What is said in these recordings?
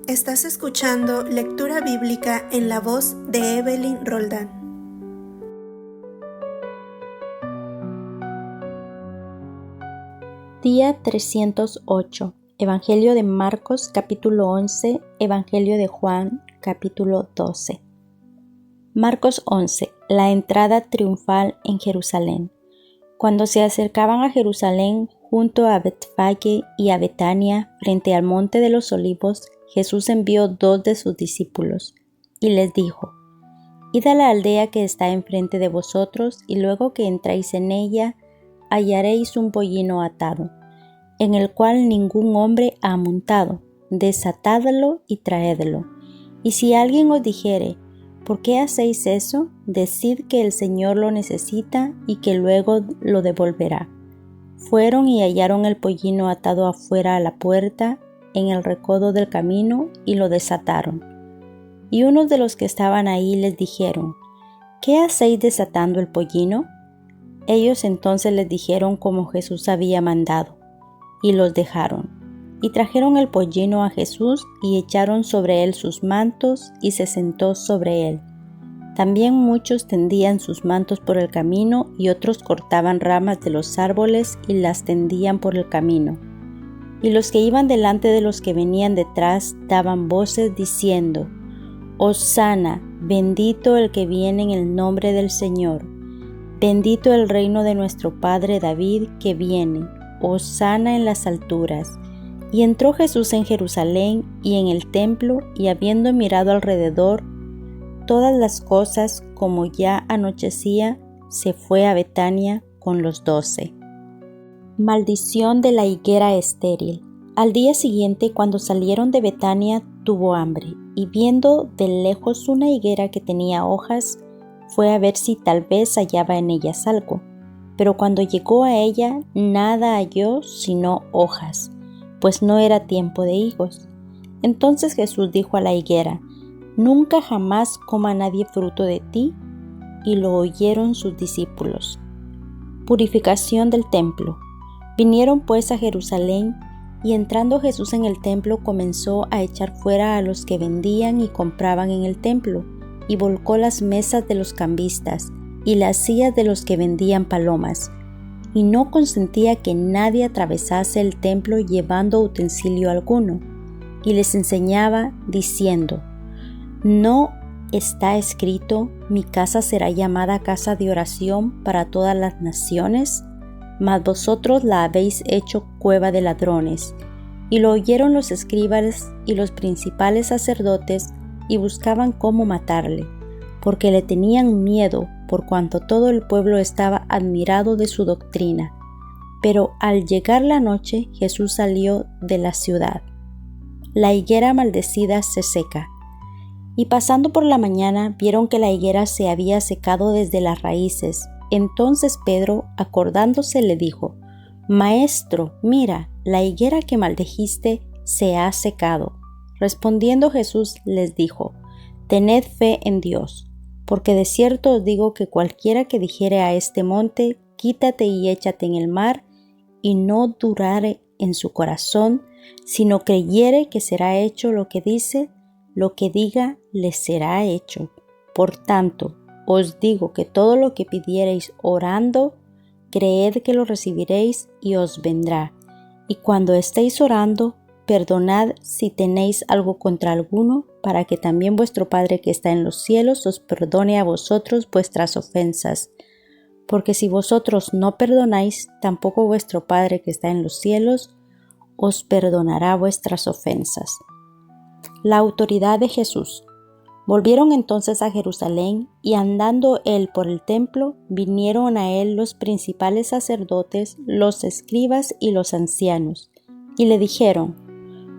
Estás escuchando lectura bíblica en la voz de Evelyn Roldán. Día 308. Evangelio de Marcos, capítulo 11. Evangelio de Juan, capítulo 12. Marcos 11. La entrada triunfal en Jerusalén. Cuando se acercaban a Jerusalén, junto a Betfage y a Betania, frente al monte de los Olivos, Jesús envió 2 de sus discípulos, y les dijo: Id a la aldea que está enfrente de vosotros, y luego que entráis en ella, hallaréis un pollino atado, en el cual ningún hombre ha montado. Desatadlo y traedlo. Y si alguien os dijere: ¿por qué hacéis eso? Decid que el Señor lo necesita y que luego lo devolverá. Fueron y hallaron el pollino atado afuera a la puerta, en el recodo del camino, y lo desataron. Y unos de los que estaban ahí les dijeron: ¿qué hacéis desatando el pollino? Ellos entonces les dijeron como Jesús había mandado, y los dejaron. Y trajeron el pollino a Jesús, y echaron sobre él sus mantos, y se sentó sobre él. También muchos tendían sus mantos por el camino, y otros cortaban ramas de los árboles y las tendían por el camino. Y los que iban delante de los que venían detrás daban voces diciendo: Hosana, bendito el que viene en el nombre del Señor. Bendito el reino de nuestro padre David que viene. Hosana en las alturas. Y entró Jesús en Jerusalén y en el templo, y habiendo mirado alrededor todas las cosas, como ya anochecía, se fue a Betania con los 12. Maldición de la higuera estéril. Al día siguiente, cuando salieron de Betania, tuvo hambre, y viendo de lejos una higuera que tenía hojas, fue a ver si tal vez hallaba en ellas algo. Pero cuando llegó a ella, nada halló sino hojas, pues no era tiempo de higos. Entonces Jesús dijo a la higuera: Nunca jamás coma nadie fruto de ti. Y lo oyeron sus discípulos. Purificación del templo. Vinieron pues a Jerusalén, y entrando Jesús en el templo comenzó a echar fuera a los que vendían y compraban en el templo, y volcó las mesas de los cambistas y las sillas de los que vendían palomas, y no consentía que nadie atravesase el templo llevando utensilio alguno, y les enseñaba diciendo: ¿No está escrito: mi casa será llamada casa de oración para todas las naciones? Mas vosotros la habéis hecho cueva de ladrones. Y lo oyeron los escribas y los principales sacerdotes, y buscaban cómo matarle, porque le tenían miedo, por cuanto todo el pueblo estaba admirado de su doctrina. Pero al llegar la noche, Jesús salió de la ciudad. La higuera maldecida se seca. Y pasando por la mañana, vieron que la higuera se había secado desde las raíces. Entonces Pedro, acordándose, le dijo: Maestro, mira, la higuera que maldijiste se ha secado. Respondiendo Jesús les dijo: Tened fe en Dios, porque de cierto os digo que cualquiera que dijere a este monte: Quítate y échate en el mar, y no dudare en su corazón, sino creyere que será hecho lo que dice, lo que diga le será hecho. Por tanto, os digo que todo lo que pidiereis orando, creed que lo recibiréis y os vendrá. Y cuando estéis orando, perdonad si tenéis algo contra alguno, para que también vuestro Padre que está en los cielos os perdone a vosotros vuestras ofensas. Porque si vosotros no perdonáis, tampoco vuestro Padre que está en los cielos os perdonará vuestras ofensas. La autoridad de Jesús. Volvieron entonces a Jerusalén, y andando él por el templo, vinieron a él los principales sacerdotes, los escribas y los ancianos, y le dijeron: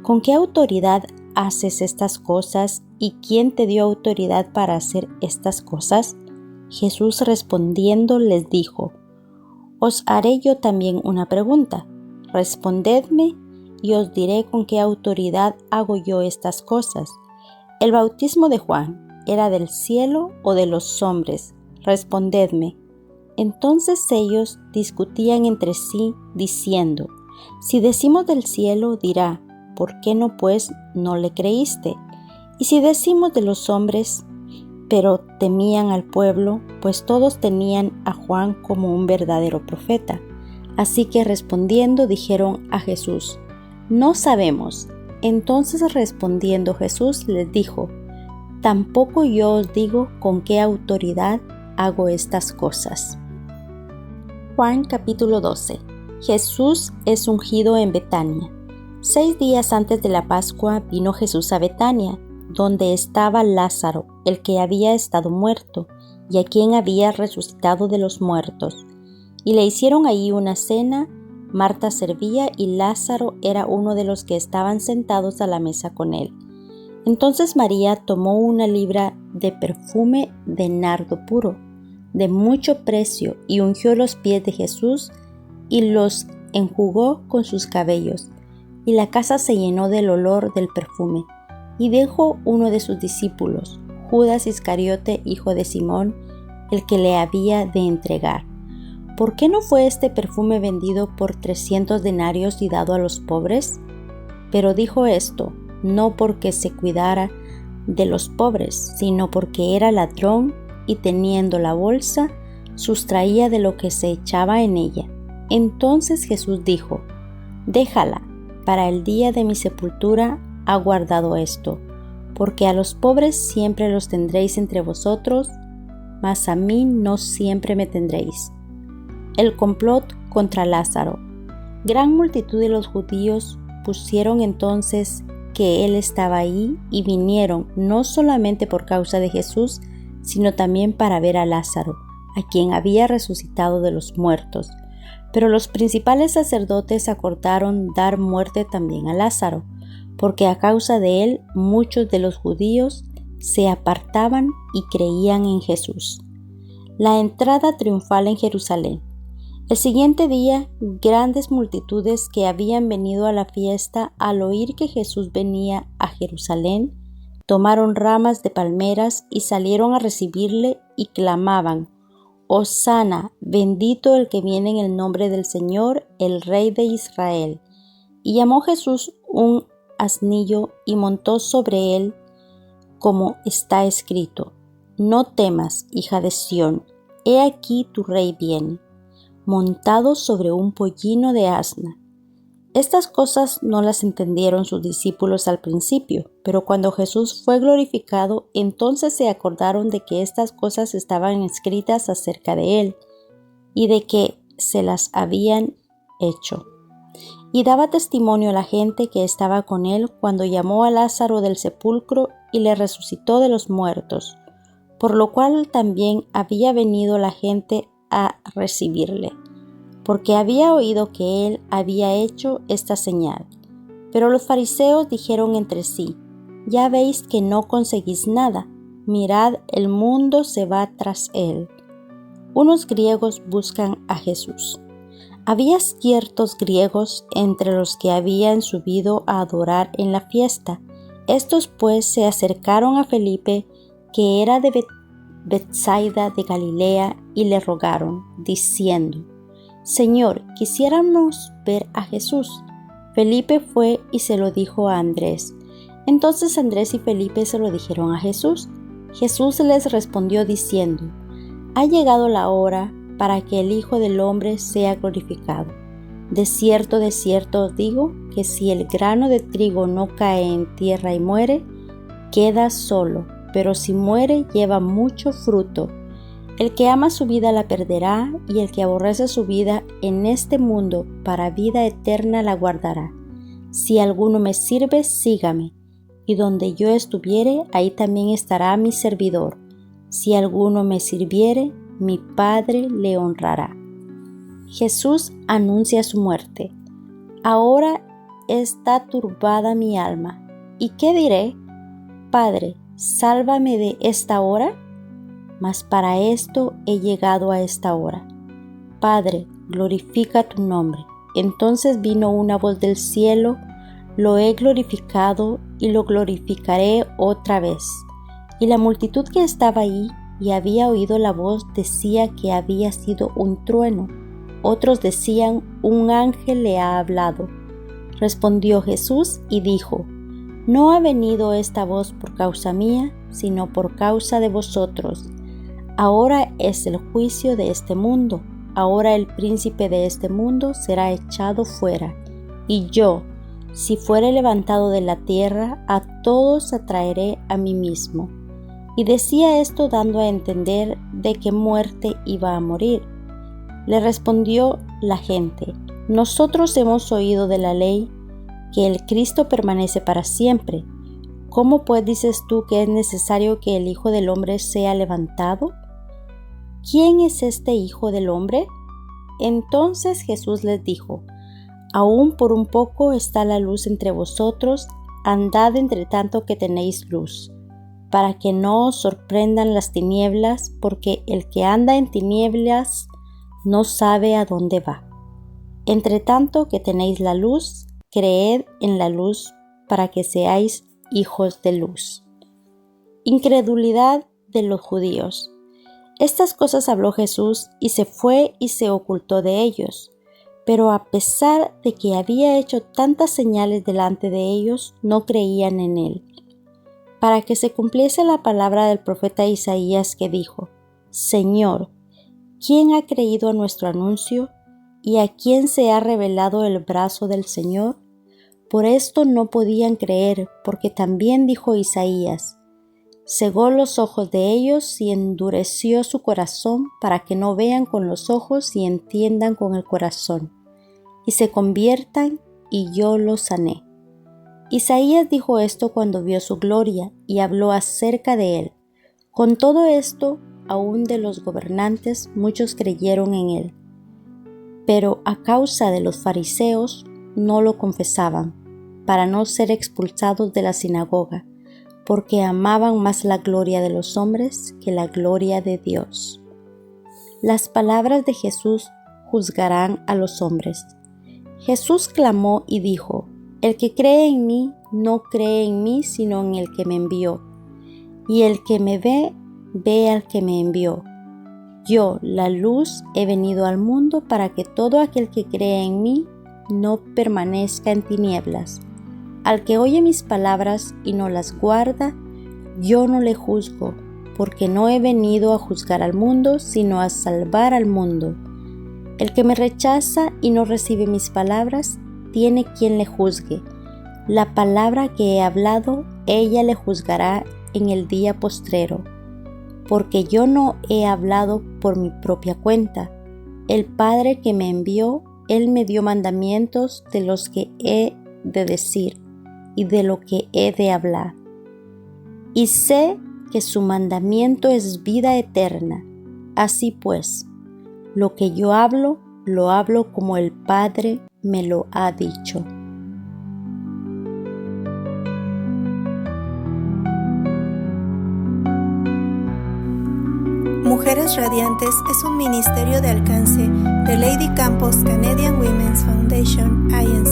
¿Con qué autoridad haces estas cosas? ¿Y quién te dio autoridad para hacer estas cosas? Jesús respondiendo les dijo: Os haré yo también una pregunta. Respondedme, y os diré con qué autoridad hago yo estas cosas. ¿El bautismo de Juan era del cielo o de los hombres? Respondedme. Entonces ellos discutían entre sí, diciendo: Si decimos del cielo, dirá: ¿por qué no pues no le creíste? Y si decimos de los hombres, pero temían al pueblo, pues todos tenían a Juan como un verdadero profeta. Así que respondiendo dijeron a Jesús: no sabemos. Entonces respondiendo Jesús les dijo: tampoco yo os digo con qué autoridad hago estas cosas. Juan capítulo 12. Jesús es ungido en Betania. 6 días antes de la Pascua vino Jesús a Betania, donde estaba Lázaro, el que había estado muerto, y a quien había resucitado de los muertos. Y le hicieron allí una cena. Marta servía y Lázaro era uno de los que estaban sentados a la mesa con él. Entonces María tomó una libra de perfume de nardo puro, de mucho precio, y ungió los pies de Jesús y los enjugó con sus cabellos. Y la casa se llenó del olor del perfume. Y dijo uno de sus discípulos, Judas Iscariote, hijo de Simón, el que le había de entregar: ¿por qué no fue este perfume vendido por 300 denarios y dado a los pobres? Pero dijo esto, no porque se cuidara de los pobres, sino porque era ladrón y teniendo la bolsa, sustraía de lo que se echaba en ella. Entonces Jesús dijo: déjala, para el día de mi sepultura ha guardado esto, porque a los pobres siempre los tendréis entre vosotros, mas a mí no siempre me tendréis. El complot contra Lázaro. Gran multitud de los judíos pusieron entonces que él estaba ahí y vinieron no solamente por causa de Jesús, sino también para ver a Lázaro, a quien había resucitado de los muertos. Pero los principales sacerdotes acordaron dar muerte también a Lázaro, porque a causa de él muchos de los judíos se apartaban y creían en Jesús. La entrada triunfal en Jerusalén. El siguiente día, grandes multitudes que habían venido a la fiesta al oír que Jesús venía a Jerusalén, tomaron ramas de palmeras y salieron a recibirle y clamaban: Hosana, bendito el que viene en el nombre del Señor, el Rey de Israel. Y llamó Jesús un asnillo y montó sobre él, como está escrito: no temas, hija de Sión, he aquí tu rey viene, montado sobre un pollino de asna. Estas cosas no las entendieron sus discípulos al principio, pero cuando Jesús fue glorificado, entonces se acordaron de que estas cosas estaban escritas acerca de él, y de que se las habían hecho. Y daba testimonio a la gente que estaba con él cuando llamó a Lázaro del sepulcro y le resucitó de los muertos, por lo cual también había venido la gente a recibirle, porque había oído que él había hecho esta señal. Pero los fariseos dijeron entre sí: ya veis que no conseguís nada, mirad, el mundo se va tras él. Unos griegos buscan a Jesús. Había ciertos griegos entre los que habían subido a adorar en la fiesta. Estos pues se acercaron a Felipe, que era de Betsaida de Galilea, y le rogaron, diciendo: Señor, quisiéramos ver a Jesús. Felipe fue y se lo dijo a Andrés. Entonces Andrés y Felipe se lo dijeron a Jesús. Jesús les respondió diciendo: ha llegado la hora para que el Hijo del Hombre sea glorificado. De cierto os digo, que si el grano de trigo no cae en tierra y muere, queda solo, pero si muere, lleva mucho fruto. El que ama su vida la perderá, y el que aborrece su vida en este mundo para vida eterna la guardará. Si alguno me sirve, sígame, y donde yo estuviere, ahí también estará mi servidor. Si alguno me sirviere, mi Padre le honrará. Jesús anuncia su muerte. Ahora está turbada mi alma. ¿Y qué diré? Padre, sálvame de esta hora. Mas para esto he llegado a esta hora. Padre, glorifica tu nombre. Entonces vino una voz del cielo: lo he glorificado y lo glorificaré otra vez. Y la multitud que estaba ahí y había oído la voz decía que había sido un trueno. Otros decían: un ángel le ha hablado. Respondió Jesús y dijo: No ha venido esta voz por causa mía, sino por causa de vosotros. Ahora es el juicio de este mundo. Ahora el príncipe de este mundo será echado fuera. Y yo, si fuere levantado de la tierra, a todos atraeré a mí mismo. Y decía esto dando a entender de qué muerte iba a morir. Le respondió la gente: Nosotros hemos oído de la ley que el Cristo permanece para siempre. ¿Cómo pues dices tú que es necesario que el Hijo del Hombre sea levantado? ¿Quién es este Hijo del Hombre? Entonces Jesús les dijo: Aún por un poco está la luz entre vosotros, andad entre tanto que tenéis luz, para que no os sorprendan las tinieblas, porque el que anda en tinieblas no sabe a dónde va. Entre tanto que tenéis la luz, creed en la luz, para que seáis hijos de luz. Incredulidad de los judíos. Estas cosas habló Jesús y se fue y se ocultó de ellos. Pero a pesar de que había hecho tantas señales delante de ellos, no creían en él. Para que se cumpliese la palabra del profeta Isaías que dijo: Señor, ¿quién ha creído a nuestro anuncio? ¿Y a quién se ha revelado el brazo del Señor? Por esto no podían creer, porque también dijo Isaías: Cegó los ojos de ellos y endureció su corazón, para que no vean con los ojos y entiendan con el corazón, y se conviertan, y yo los sané. Isaías dijo esto cuando vio su gloria, y habló acerca de él. Con todo esto, aun de los gobernantes, muchos creyeron en él. Pero a causa de los fariseos, no lo confesaban, para no ser expulsados de la sinagoga, porque amaban más la gloria de los hombres que la gloria de Dios. Las palabras de Jesús juzgarán a los hombres. Jesús clamó y dijo: El que cree en mí, no cree en mí, sino en el que me envió. Y el que me ve, ve al que me envió. Yo, la luz, he venido al mundo para que todo aquel que cree en mí no permanezca en tinieblas. Al que oye mis palabras y no las guarda, yo no le juzgo, porque no he venido a juzgar al mundo, sino a salvar al mundo. El que me rechaza y no recibe mis palabras, tiene quien le juzgue. La palabra que he hablado, ella le juzgará en el día postrero. Porque yo no he hablado por mi propia cuenta. El Padre que me envió, Él me dio mandamientos de los que he de decir y de lo que he de hablar. Y sé que su mandamiento es vida eterna. Así pues, lo que yo hablo, lo hablo como el Padre me lo ha dicho. Mujeres Radiantes es un ministerio de alcance de Lady Campos Canadian Women's Foundation, INC.